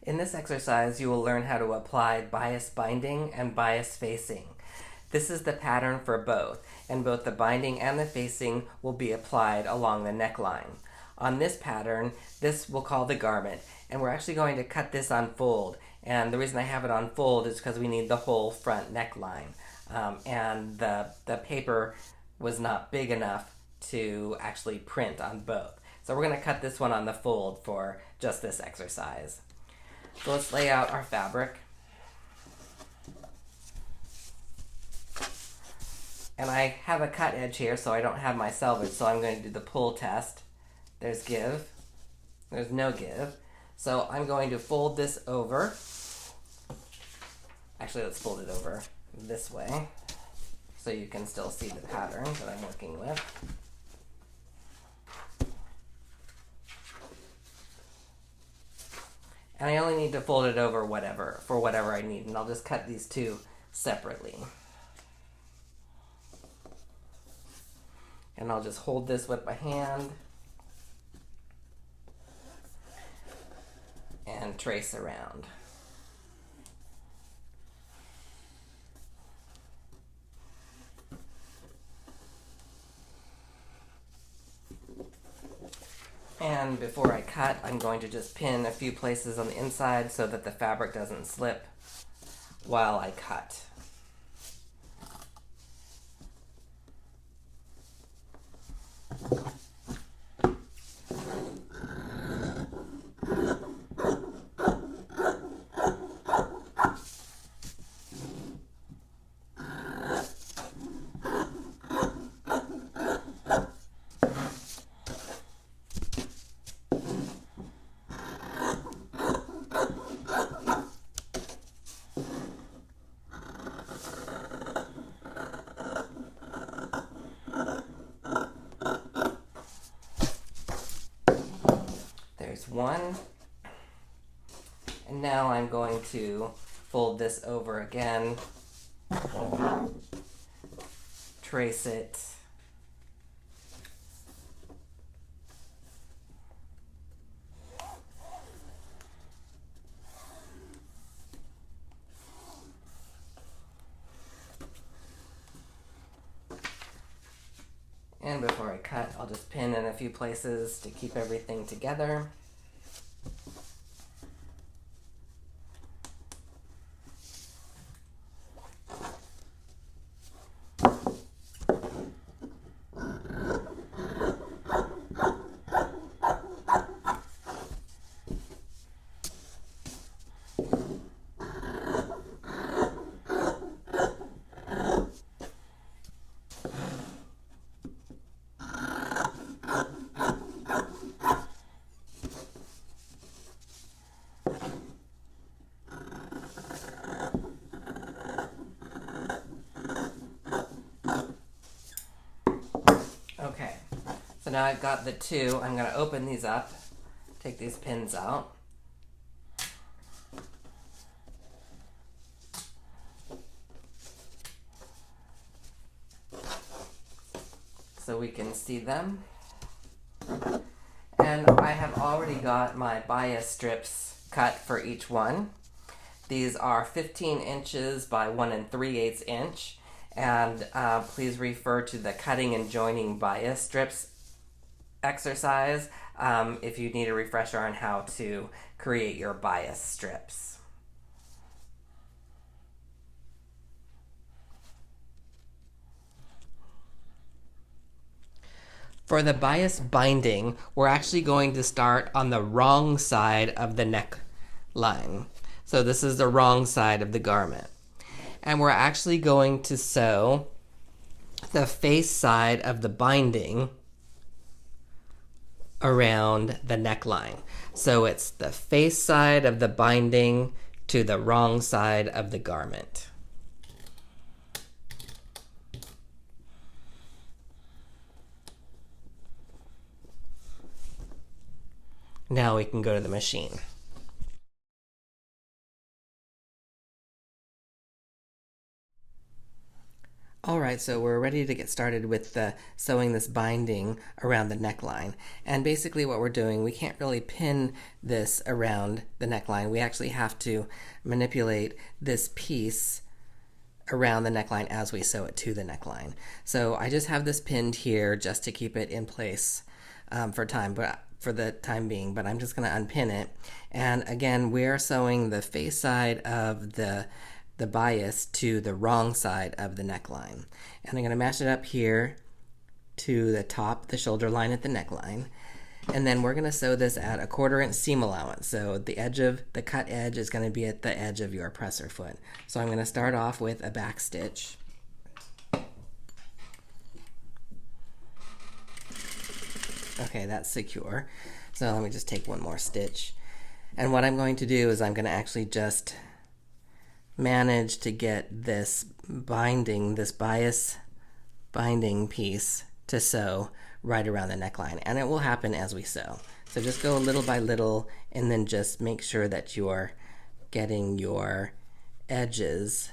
In this exercise, you will learn how to apply bias binding and bias facing. This is the pattern for both, and both the binding and the facing will be applied along the neckline. On this pattern, this we'll call the garment, and we're actually going to cut this on fold. And the reason I have it on fold is because we need the whole front neckline. And the paper was not big enough to actually print on both. So we're going to cut this one on the fold for just this exercise. So let's lay out our fabric. And I have a cut edge here, so I don't have my selvage, so I'm going to do the pull test. There's give. There's no give. So I'm going to fold this over. Actually, let's fold it over this way so you can still see the pattern that I'm working with. And I only need to fold it over for whatever I need, and I'll just cut these two separately. And I'll just hold this with my hand and trace around. And before I cut, I'm going to just pin a few places on the inside so that the fabric doesn't slip while I cut. One, and now I'm going to fold this over again, trace it, and before I cut, I'll just pin in a few places to keep everything together. Okay, so now I've got the two. I'm going to open these up, take these pins out. So we can see them. And I have already got my bias strips cut for each one. These are 15 inches by 1 3/8 inch. And please refer to the cutting and joining bias strips exercise if you need a refresher on how to create your bias strips. For the bias binding, we're actually going to start on the wrong side of the neckline. So this is the wrong side of the garment. And we're actually going to sew the face side of the binding around the neckline. So it's the face side of the binding to the wrong side of the garment. Now we can go to the machine. All right, so we're ready to get started with sewing this binding around the neckline. And basically what we're doing, we can't really pin this around the neckline. We actually have to manipulate this piece around the neckline as we sew it to the neckline. So I just have this pinned here just to keep it in place for the time being, but I'm just going to unpin it. And again, we're sewing the face side of the bias to the wrong side of the neckline. And I'm going to match it up here to the top, the shoulder line at the neckline. And then we're going to sew this at a 1/4 inch seam allowance. So the edge of the cut edge is going to be at the edge of your presser foot. So I'm going to start off with a back stitch. Okay, that's secure. So let me just take one more stitch. And what I'm going to do is I'm going to actually just manage to get this binding, this bias binding piece to sew right around the neckline, and it will happen as we sew. So just go little by little and then just make sure that you're getting your edges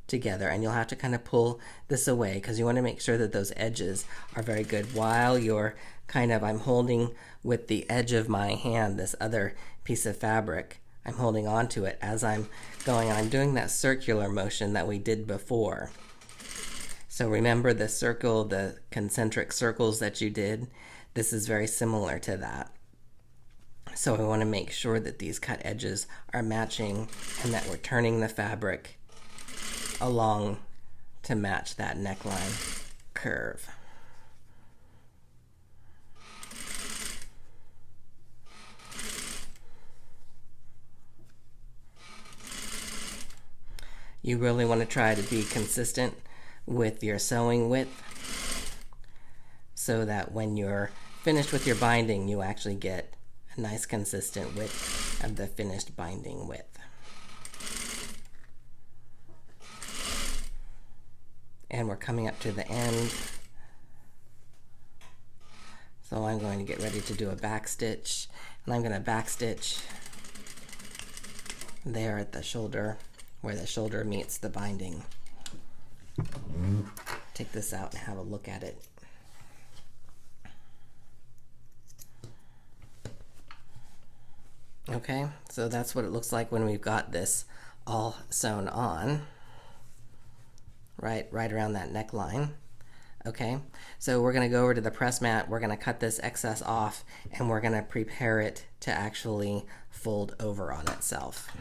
together, and you'll have to kind of pull this away because you want to make sure that those edges are very good while you're I'm holding with the edge of my hand this other piece of fabric. I'm holding on to it as I'm going. I'm doing that circular motion that we did before. So remember the circle, the concentric circles that you did? This is very similar to that. So we want to make sure that these cut edges are matching and that we're turning the fabric along to match that neckline curve. You really want to try to be consistent with your sewing width so that when you're finished with your binding, you actually get a nice consistent width of the finished binding width. And we're coming up to the end. So I'm going to get ready to do a back stitch, and I'm going to back stitch there at the shoulder, where the shoulder meets the binding. Take this out and have a look at it. Okay, so that's what it looks like when we've got this all sewn on, right around that neckline. Okay, so we're going to go over to the press mat, we're going to cut this excess off, and we're going to prepare it to actually fold over on itself.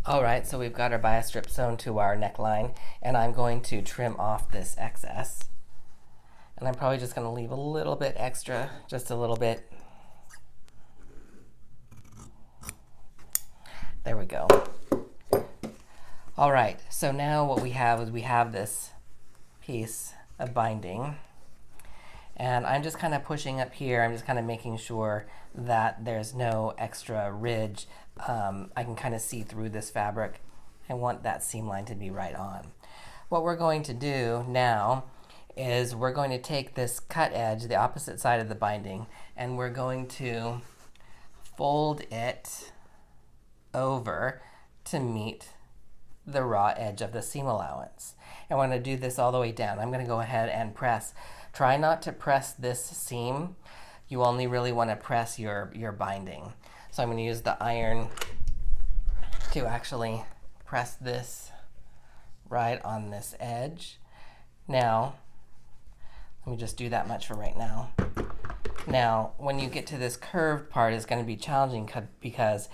Alright, so we've got our bias strip sewn to our neckline, and I'm going to trim off this excess. And I'm probably just going to leave a little bit extra, just a little bit. There we go. Alright, so now what we have is we have this piece of binding. And I'm just kind of pushing up here, I'm just kind of making sure that there's no extra ridge. I can kind of see through this fabric. I want that seam line to be right on. What we're going to do now is we're going to take this cut edge, the opposite side of the binding, and we're going to fold it over to meet the raw edge of the seam allowance. And we're going to do this all the way down. I'm going to go ahead and press. Try not to press this seam. You only really want to press your binding. So I'm going to use the iron to actually press this right on this edge. Now, let me just do that much for right now. Now, when you get to this curved part, it's going to be challenging because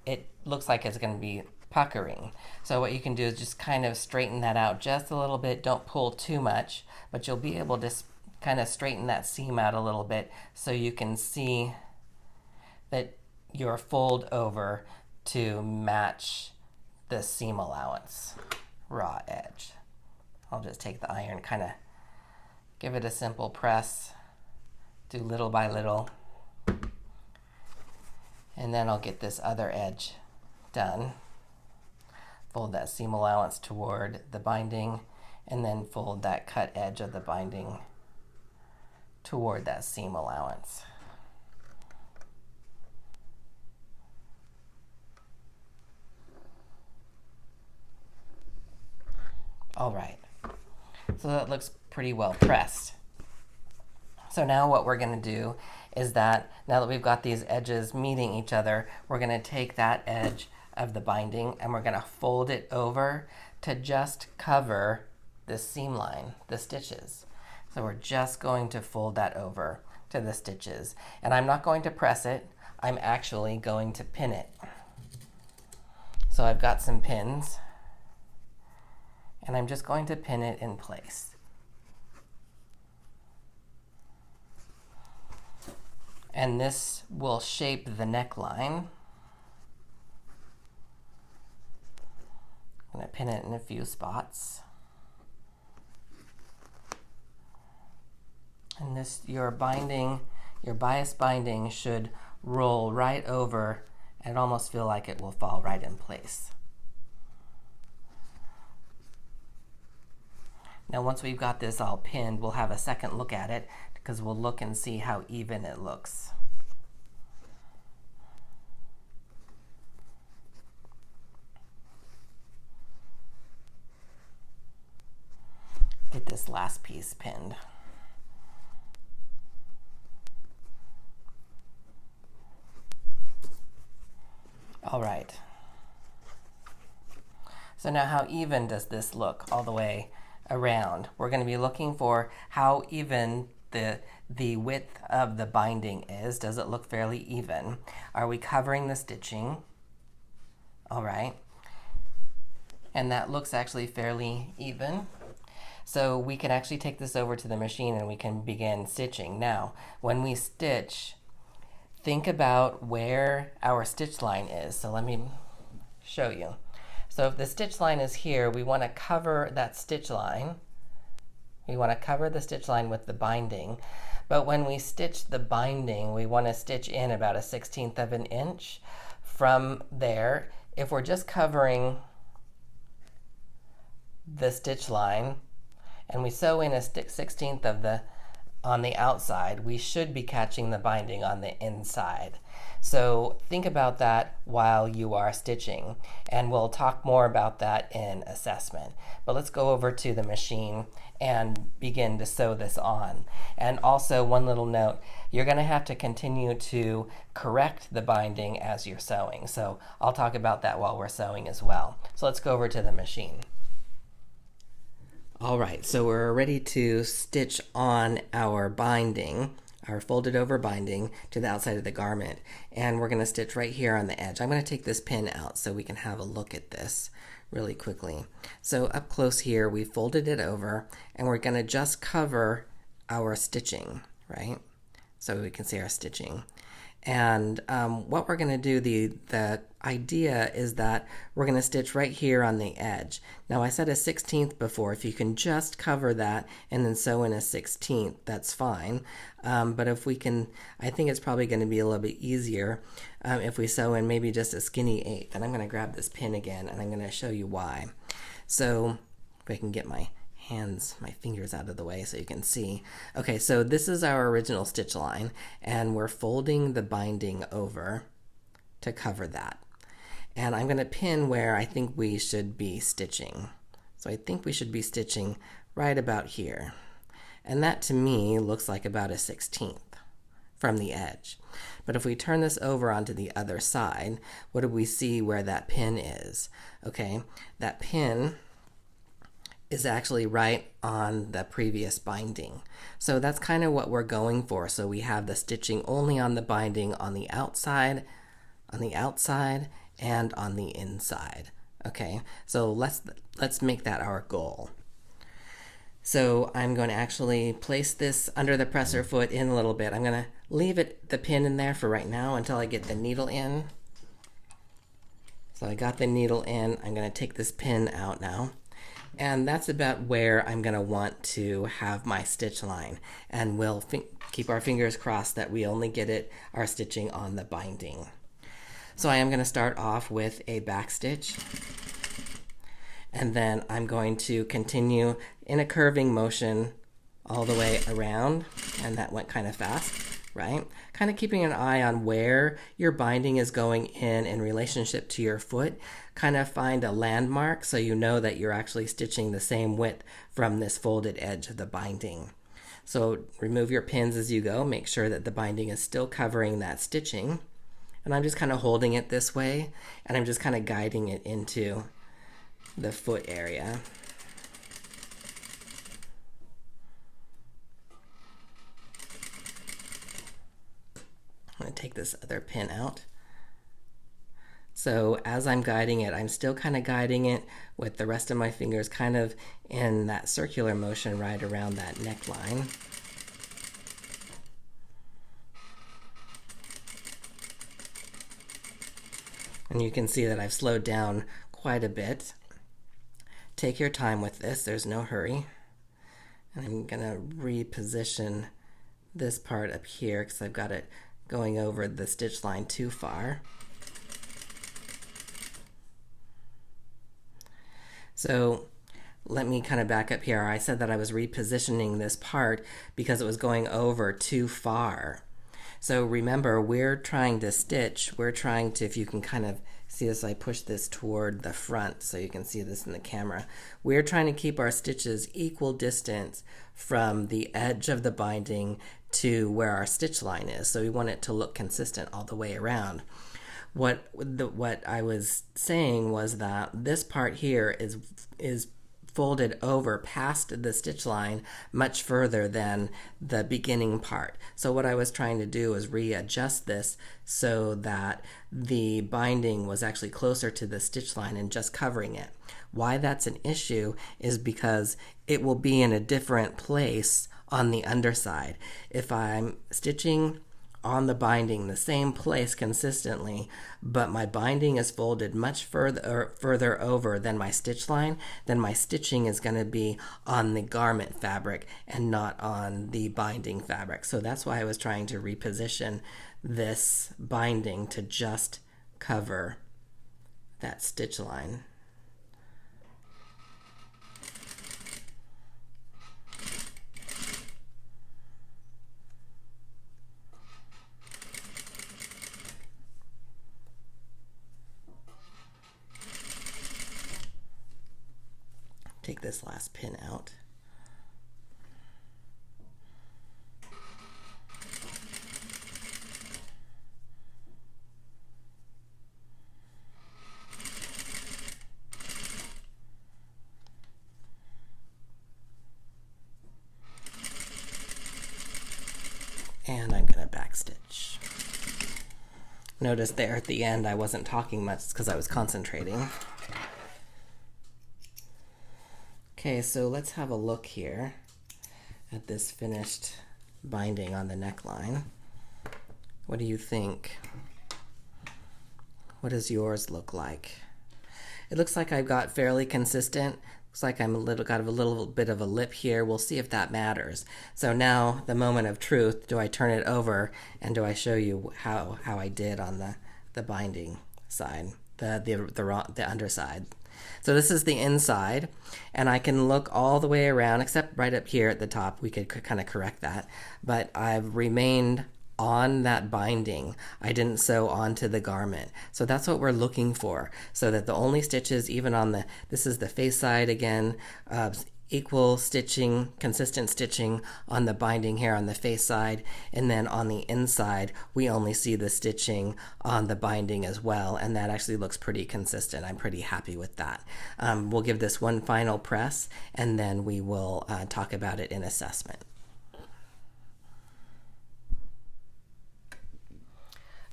it looks like it's going to be puckering. So what you can do is just kind of straighten that out just a little bit. Don't pull too much, but you'll be able to kind of straighten that seam out a little bit so you can see that your fold over to match the seam allowance raw edge. I'll just take the iron, kind of give it a simple press, do little by little, and then I'll get this other edge done. Fold that seam allowance toward the binding, and then fold that cut edge of the binding toward that seam allowance. All right, so that looks pretty well pressed. So now what we're going to do is that now that we've got these edges meeting each other, we're going to take that edge of the binding and we're going to fold it over to just cover this seam line, the stitches. So we're just going to fold that over to the stitches. And I'm not going to press it, I'm actually going to pin it. So I've got some pins and I'm just going to pin it in place. And this will shape the neckline. I'm going to pin it in a few spots. And this, your bias binding should roll right over and almost feel like it will fall right in place. Now once we've got this all pinned, we'll have a second look at it because we'll look and see how even it looks. Get this last piece pinned. All right. So now how even does this look all the way around? We're going to be looking for how even the width of the binding is. Does it look fairly even? Are we covering the stitching? All right. And that looks actually fairly even. So we can actually take this over to the machine and we can begin stitching. Now, when we stitch, think about where our stitch line is. So let me show you. So if the stitch line is here, we want to cover that stitch line. We want to cover the stitch line with the binding. But when we stitch the binding, we want to stitch in about 1/16 of an inch. From there, if we're just covering the stitch line and we sew in 1/16 of the on the outside, we should be catching the binding on the inside. So think about that while you are stitching, and we'll talk more about that in assessment. But let's go over to the machine and begin to sew this on. And also one little note, you're going to have to continue to correct the binding as you're sewing. So I'll talk about that while we're sewing as well. So let's go over to the machine. All right, so we're ready to stitch on our binding, our folded over binding, to the outside of the garment. And we're going to stitch right here on the edge. I'm going to take this pin out so we can have a look at this really quickly. So up close here, we folded it over and we're going to just cover our stitching, right? So we can see our stitching. And what we're going to do, the idea is that we're going to stitch right here on the edge. Now I said 1/16 before. If you can just cover that and then sew in 1/16, that's fine. But if we can, I think it's probably going to be a little bit easier if we sew in maybe just a skinny 1/8. And I'm going to grab this pin again and I'm going to show you why. So if I can get my fingers out of the way so you can see. Okay, so this is our original stitch line and we're folding the binding over to cover that. And I'm going to pin where I think we should be stitching. So I think we should be stitching right about here. And that to me looks like about 1/16 from the edge. But if we turn this over onto the other side, what do we see where that pin is? Okay, that pin is actually right on the previous binding. So that's kind of what we're going for. So we have the stitching only on the binding on the outside, and on the inside. Okay, so let's make that our goal. So I'm going to actually place this under the presser foot in a little bit. I'm going to leave the pin in there for right now until I get the needle in. So I got the needle in. I'm going to take this pin out now. And that's about where I'm going to want to have my stitch line. And we'll keep our fingers crossed that we only get our stitching on the binding. So I am going to start off with a back stitch. And then I'm going to continue in a curving motion all the way around. And that went kind of fast. right? Kind of keeping an eye on where your binding is going in relationship to your foot. Kind of find a landmark so you know that you're actually stitching the same width from this folded edge of the binding. So remove your pins as you go. Make sure that the binding is still covering that stitching. And I'm just kind of holding it this way, and I'm just kind of guiding it into the foot area. I'm going to take this other pin out. So as I'm guiding it, I'm still kind of guiding it with the rest of my fingers kind of in that circular motion right around that neckline. And you can see that I've slowed down quite a bit. Take your time with this, there's no hurry. And I'm going to reposition this part up here because I've got it going over the stitch line too far. So let me kind of back up here. I said that I was repositioning this part because it was going over too far. So remember, we're trying to stitch, if you can kind of see this, I push this toward the front so you can see this in the camera. We're trying to keep our stitches equal distance from the edge of the binding to where our stitch line is. So we want it to look consistent all the way around. What I was saying was that this part here is folded over past the stitch line much further than the beginning part. So what I was trying to do is readjust this so that the binding was actually closer to the stitch line and just covering it. Why that's an issue is because it will be in a different place on the underside. If I'm stitching on the binding the same place consistently, but my binding is folded much further over than my stitch line, then my stitching is going to be on the garment fabric and not on the binding fabric. So that's why I was trying to reposition this binding to just cover that stitch line. Take this last pin out. And I'm going to backstitch. Notice there at the end I wasn't talking much because I was concentrating. Okay, so let's have a look here at this finished binding on the neckline. What do you think? What does yours look like? It looks like I've got fairly consistent. Looks like I'm got a little bit of a lip here. We'll see if that matters. So now the moment of truth, do I turn it over and do I show you how I did on the binding side, the underside? So this is the inside, and I can look all the way around, except right up here at the top. We could kind of correct that, but I've remained on that binding. I didn't sew onto the garment. So that's what we're looking for, so that the only stitches, even on this is the face side again, equal stitching, consistent stitching on the binding here on the face side, and then on the inside we only see the stitching on the binding as well, and that actually looks pretty consistent. I'm pretty happy with that. We'll give this one final press and then we will talk about it in assessment.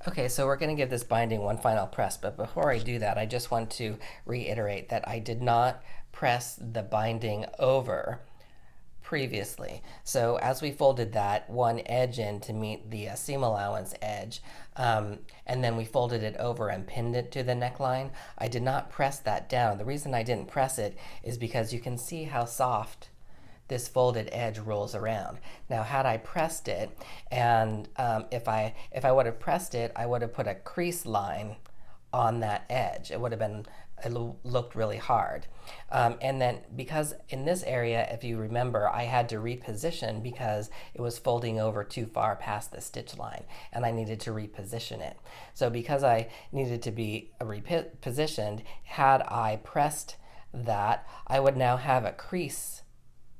Okay, so we're going to give this binding one final press, but before I do that, I just want to reiterate that I did not press the binding over previously. So as we folded that one edge in to meet the seam allowance edge, and then we folded it over and pinned it to the neckline, I did not press that down. The reason I didn't press it is because you can see how soft this folded edge rolls around. Now had I pressed it, and if I would have pressed it, I would have put a crease line on that edge. It would have been, looked really hard. And then because in this area, if you remember, I had to reposition because it was folding over too far past the stitch line and I needed to reposition it. So because I needed to be repositioned, had I pressed that, I would now have a crease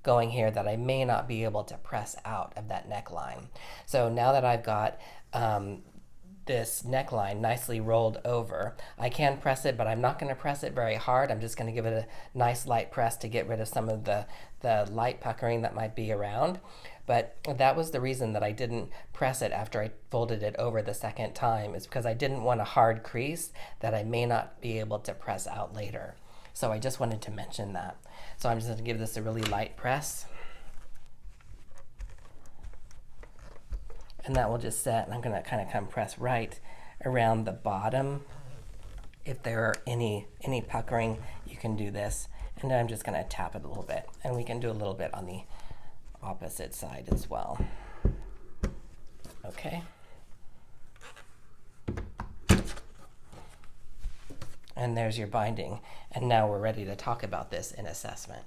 going here that I may not be able to press out of that neckline. So now that I've got this neckline nicely rolled over, I can press it, but I'm not going to press it very hard. I'm just going to give it a nice light press to get rid of some of the light puckering that might be around. But that was the reason that I didn't press it after I folded it over the second time, is because I didn't want a hard crease that I may not be able to press out later. So I just wanted to mention that. So I'm just going to give this a really light press. And that will just set, and I'm going to kind of compress right around the bottom. If there are any puckering, you can do this. And then I'm just going to tap it a little bit. And we can do a little bit on the opposite side as well. Okay. And there's your binding. And now we're ready to talk about this in assessment.